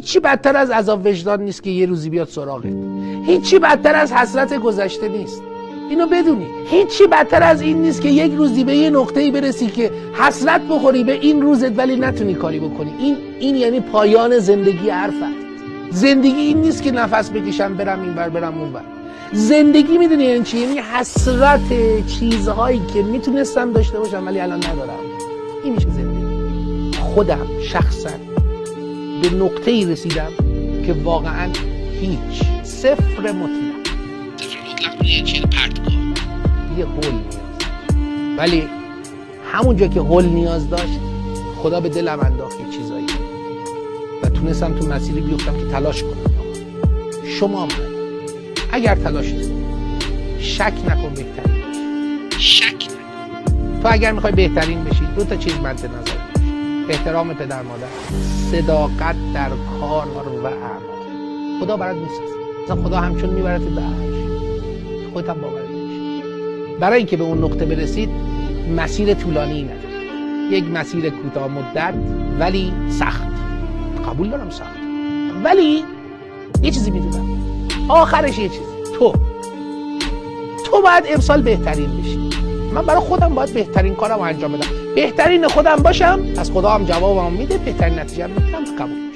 هیچی بدتر از عذاب وجدان نیست که یه روزی بیاد سراغت. هیچی بدتر از حسرت گذشته نیست، اینو بدونی. هیچی بدتر از این نیست که یک روزی به یه نقطه‌ای برسی که حسرت بخوری به این روزت ولی نتونی کاری بکنی. این یعنی پایان زندگی حرفت. زندگی این نیست که نفس بکشم برم اینور برم اونور. زندگی میدونی یعنی چی؟ یعنی حسرت چیزهایی که میتونستم داشته باشم ولی الان ندارم. این میشه زندگی. خودم شخصا به نقطه‌ای رسیدم که واقعا هیچ، صفر مطلق یه چیز پرتگاه، یه هول نیاز، ولی همونجا که هول نیاز داشت خدا به دلم انداخت یه چیزایی و تونستم تو مسیری بیفتم که تلاش کنم. شما اگر تلاش کنی شک نکن بهترین بشی. شک نکن. تو اگر میخوای بهترین بشی 2 تا چیز مد نظر باشه: احترام پدر مادر، صداقت در کار و اعمال. خدا برات میسازه. مثلا خدا همچون میبرت به عرش، خودت هم باور نمیشه. برای اینکه به اون نقطه برسید مسیر طولانی نداره، یک مسیر کوتاه مدت ولی سخت. قبول دارم سخت، ولی یه چیزی میدونم آخرش یه چیزی، تو باید امسال بهترین بشی. من برای خودم باید بهترین کارم رو انجام بدم، بهترین خودم باشم، از خدا هم جوابم میده، بهترین نتیجه هم میگیرم. قبول.